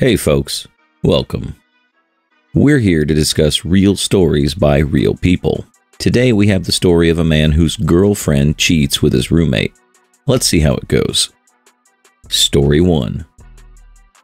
Hey folks, welcome. We're here to discuss real stories by real people. Today we have the story of a man whose girlfriend cheats with his roommate. Let's see how it goes. Story 1.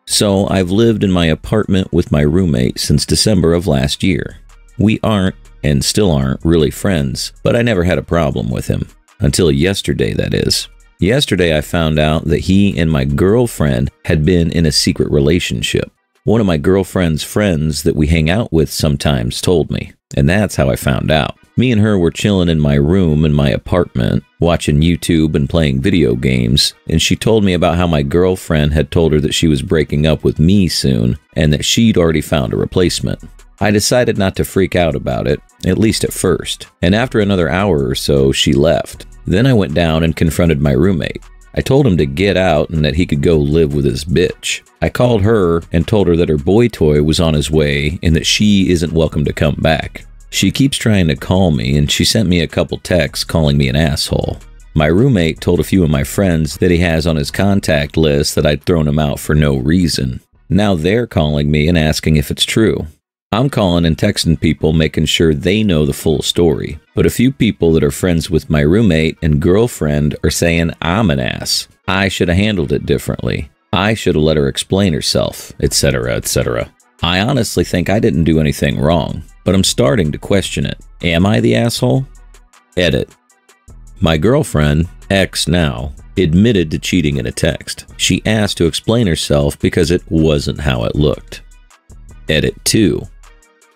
So I've lived in my apartment with my roommate since December of last year. We aren't, and still aren't, really friends, but I never had a problem with him. Until yesterday, that is. Yesterday I found out that he and my girlfriend had been in a secret relationship. One of my girlfriend's friends that we hang out with sometimes told me, and that's how I found out. Me and her were chilling in my room in my apartment, watching YouTube and playing video games, and she told me about how my girlfriend had told her that she was breaking up with me soon, and that she'd already found a replacement. I decided not to freak out about it, at least at first, and after another hour or so, she left. Then I went down and confronted my roommate. I told him to get out and that he could go live with his bitch. I called her and told her that her boy toy was on his way and that she isn't welcome to come back. She keeps trying to call me, and she sent me a couple texts calling me an asshole. My roommate told a few of my friends that he has on his contact list that I'd thrown him out for no reason. Now they're calling me and asking if it's true. I'm calling and texting people making sure they know the full story, but a few people that are friends with my roommate and girlfriend are saying I'm an ass. I should have handled it differently. I should have let her explain herself, etc., etc. I honestly think I didn't do anything wrong, but I'm starting to question it. Am I the asshole? Edit. My girlfriend, ex now, admitted to cheating in a text. She asked to explain herself because it wasn't how it looked. Edit 2.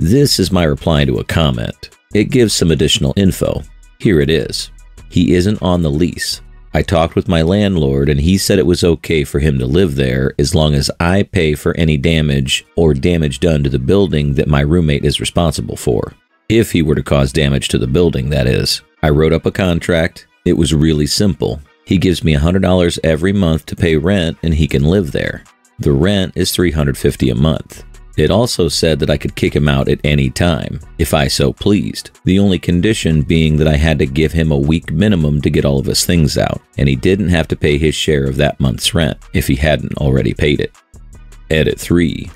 This is my reply to a comment. It gives some additional info. Here it is. He isn't on the lease. I talked with my landlord and he said it was okay for him to live there as long as I pay for any damage or damage done to the building that my roommate is responsible for. If he were to cause damage to the building, that is. I wrote up a contract. It was really simple. He gives me $100 every month to pay rent and he can live there. The rent is $350 a month. It also said that I could kick him out at any time, if I so pleased, the only condition being that I had to give him a week minimum to get all of his things out, and he didn't have to pay his share of that month's rent if he hadn't already paid it. Edit 3.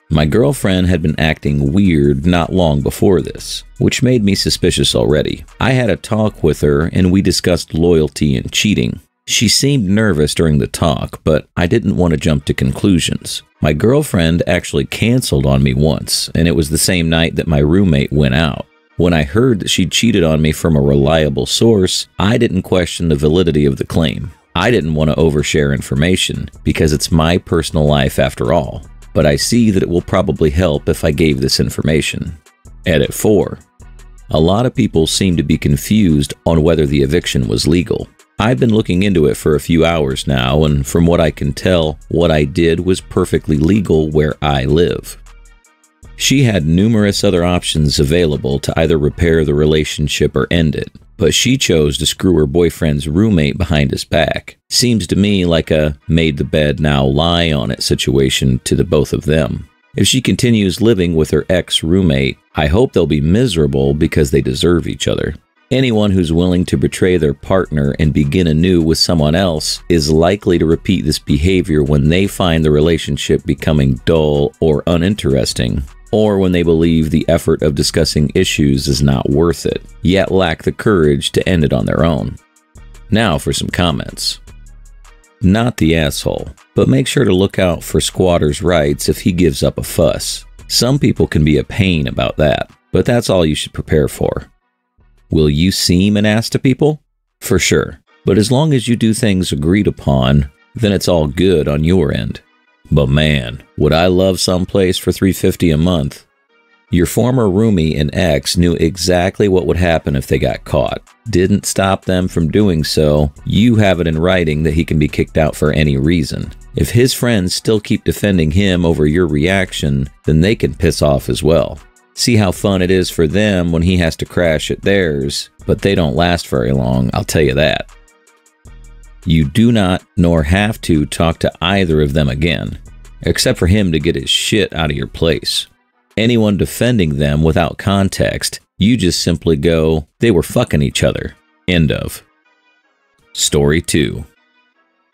My girlfriend had been acting weird not long before this, which made me suspicious already. I had a talk with her and we discussed loyalty and cheating. She seemed nervous during the talk, but I didn't want to jump to conclusions. My girlfriend actually canceled on me once, and it was the same night that my roommate went out. When I heard that she'd cheated on me from a reliable source, I didn't question the validity of the claim. I didn't want to overshare information, because it's my personal life after all. But I see that it will probably help if I gave this information. Edit 4. A lot of people seem to be confused on whether the eviction was legal. I've been looking into it for a few hours now, and from what I can tell, what I did was perfectly legal where I live. She had numerous other options available to either repair the relationship or end it, but she chose to screw her boyfriend's roommate behind his back. Seems to me like a made the bed now lie on it situation to the both of them. If she continues living with her ex-roommate, I hope they'll be miserable because they deserve each other. Anyone who's willing to betray their partner and begin anew with someone else is likely to repeat this behavior when they find the relationship becoming dull or uninteresting, or when they believe the effort of discussing issues is not worth it, yet lack the courage to end it on their own. Now for some comments. Not the asshole, but make sure to look out for squatter's rights if he gives up a fuss. Some people can be a pain about that, but that's all you should prepare for. Will you seem an ass to people? For sure. But as long as you do things agreed upon, then it's all good on your end. But man, would I love someplace for $350 a month. Your former roomie and ex knew exactly what would happen if they got caught. Didn't stop them from doing so. You have it in writing that he can be kicked out for any reason. If his friends still keep defending him over your reaction, then they can piss off as well. See how fun it is for them when he has to crash at theirs, but they don't last very long, I'll tell you that. You do not nor have to talk to either of them again, except for him to get his shit out of your place. Anyone defending them without context, you just simply go, they were fucking each other. End of. Story 2.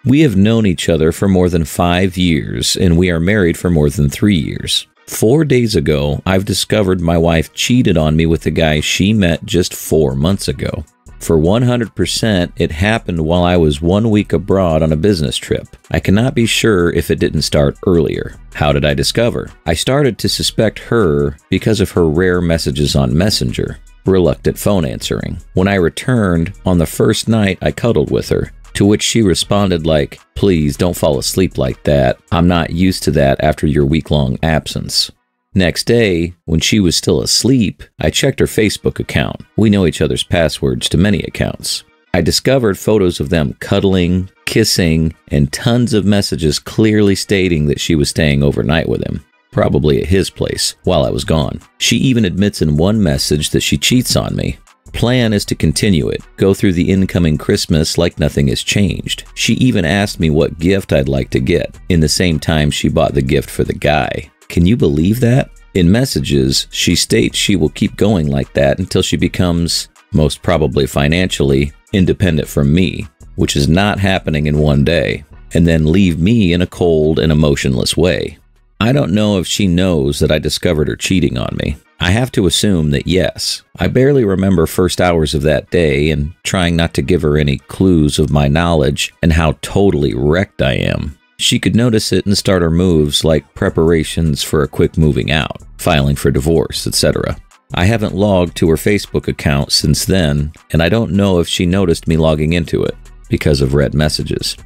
We have known each other for more than 5 years, and we are married for more than 3 years. 4 days ago, I've discovered my wife cheated on me with the guy she met just 4 months ago. For 100%, it happened while I was 1 week abroad on a business trip. I cannot be sure if it didn't start earlier. How did I discover? I started to suspect her because of her rare messages on Messenger, reluctant phone answering. When I returned, on the first night I cuddled with her, to which she responded like, "Please don't fall asleep like that. I'm not used to that after your week-long absence." Next day, when she was still asleep, I checked her Facebook account. We know each other's passwords to many accounts. I discovered photos of them cuddling, kissing, and tons of messages clearly stating that she was staying overnight with him, probably at his place, while I was gone. She even admits in one message that she cheats on me. Plan is to continue it, go through the incoming Christmas like nothing has changed. She even asked me what gift I'd like to get, in the same time she bought the gift for the guy. Can you believe that? In messages, she states she will keep going like that until she becomes, most probably financially, independent from me, which is not happening in one day, and then leave me in a cold and emotionless way. I don't know if she knows that I discovered her cheating on me. I have to assume that yes. I barely remember first hours of that day and trying not to give her any clues of my knowledge and how totally wrecked I am. She could notice it and start her moves like preparations for a quick moving out, filing for divorce, etc. I haven't logged to her Facebook account since then, and I don't know if she noticed me logging into it because of read messages.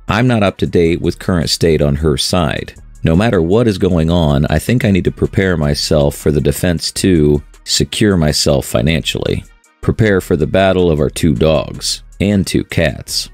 I'm not up to date with current state on her side. No matter what is going on, I think I need to prepare myself for the defense to secure myself financially, prepare for the battle of our 2 dogs and 2 cats.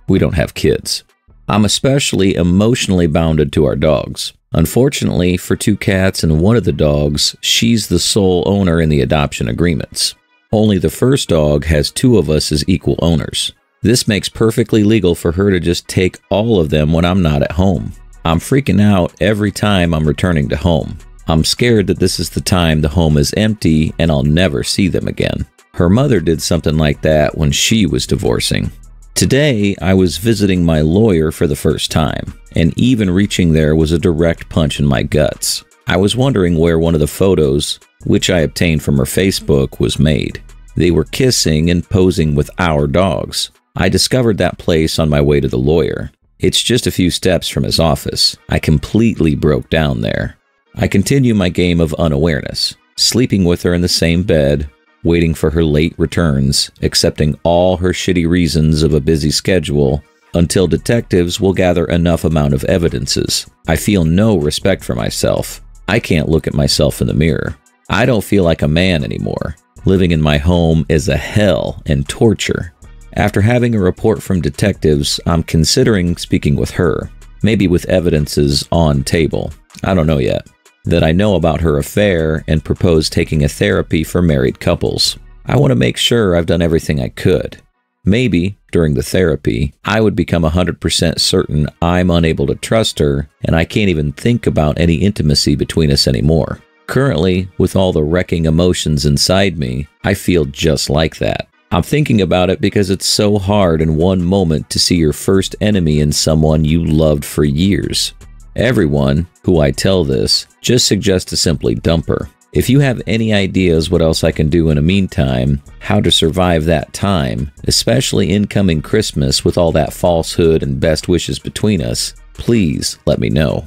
We don't have kids. I'm especially emotionally bounded to our dogs. Unfortunately, for 2 cats and one of the dogs, she's the sole owner in the adoption agreements. Only the first dog has 2 of us as equal owners. This makes perfectly legal for her to just take all of them when I'm not at home. I'm freaking out every time I'm returning to home. I'm scared that this is the time the home is empty and I'll never see them again. Her mother did something like that when she was divorcing. Today, I was visiting my lawyer for the first time, and even reaching there was a direct punch in my guts. I was wondering where one of the photos, which I obtained from her Facebook, was made. They were kissing and posing with our dogs. I discovered that place on my way to the lawyer. It's just a few steps from his office. I completely broke down there. I continue my game of unawareness, sleeping with her in the same bed, waiting for her late returns, accepting all her shitty reasons of a busy schedule until detectives will gather enough amount of evidences. I feel no respect for myself. I can't look at myself in the mirror. I don't feel like a man anymore. Living in my home is a hell and torture. After having a report from detectives, I'm considering speaking with her, maybe with evidences on table. I don't know yet. That I know about her affair and propose taking a therapy for married couples. I want to make sure I've done everything I could. Maybe, during the therapy, I would become 100% certain I'm unable to trust her and I can't even think about any intimacy between us anymore. Currently, with all the wrecking emotions inside me, I feel just like that. I'm thinking about it because it's so hard in one moment to see your first enemy in someone you loved for years. Everyone who I tell this just suggests to simply dump her. If you have any ideas what else I can do in the meantime, how to survive that time, especially incoming Christmas with all that falsehood and best wishes between us, please let me know.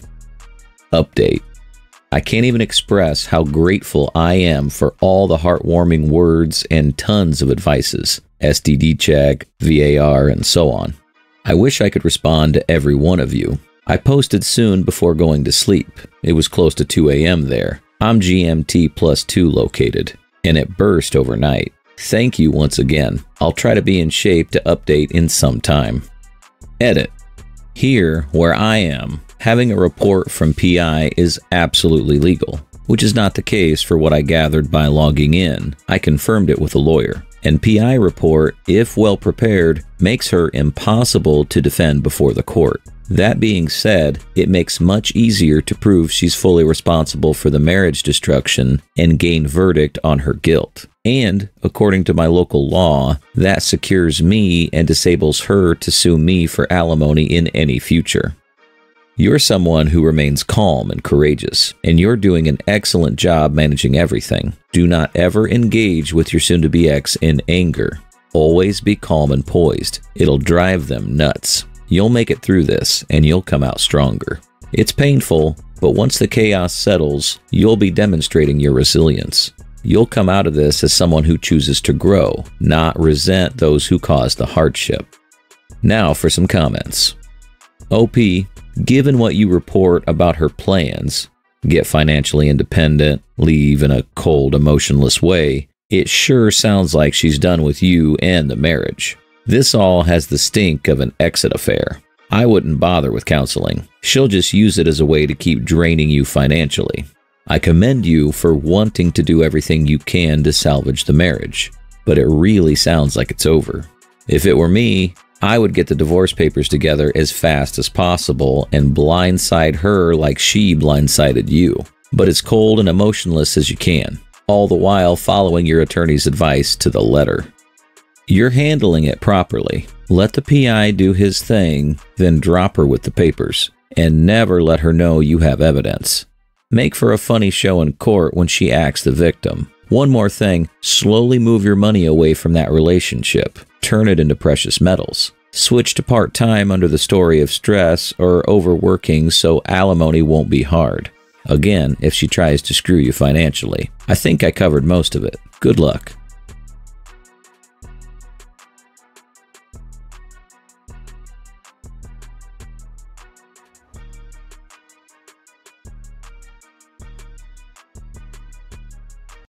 Update. I can't even express how grateful I am for all the heartwarming words and tons of advices, STD check, VAR, and so on. I wish I could respond to every one of you. I posted soon before going to sleep. It was close to 2 a.m. there. I'm GMT +2 located, and it burst overnight. Thank you once again. I'll try to be in shape to update in some time. Edit. Here, where I am, having a report from PI is absolutely legal, which is not the case for what I gathered by logging in. I confirmed it with a lawyer. And PI report, if well prepared, makes her impossible to defend before the court. That being said, it makes much easier to prove she's fully responsible for the marriage destruction and gain verdict on her guilt. And, according to my local law, that secures me and disables her to sue me for alimony in any future. You're someone who remains calm and courageous, and you're doing an excellent job managing everything. Do not ever engage with your soon-to-be ex in anger. Always be calm and poised. It'll drive them nuts. You'll make it through this, and you'll come out stronger. It's painful, but once the chaos settles, you'll be demonstrating your resilience. You'll come out of this as someone who chooses to grow, not resent those who caused the hardship. Now for some comments. OP, given what you report about her plans, get financially independent, leave in a cold, emotionless way, it sure sounds like she's done with you and the marriage. This all has the stink of an exit affair. I wouldn't bother with counseling. She'll just use it as a way to keep draining you financially. I commend you for wanting to do everything you can to salvage the marriage, but it really sounds like it's over. If it were me, I would get the divorce papers together as fast as possible and blindside her like she blindsided you, but as cold and emotionless as you can, all the while following your attorney's advice to the letter. You're handling it properly. Let the PI do his thing, then drop her with the papers, and never let her know you have evidence. Make for a funny show in court when she acts the victim. One more thing, slowly move your money away from that relationship. Turn it into precious metals. Switch to part-time under the story of stress or overworking so alimony won't be hard. Again, if she tries to screw you financially. I think I covered most of it. Good luck.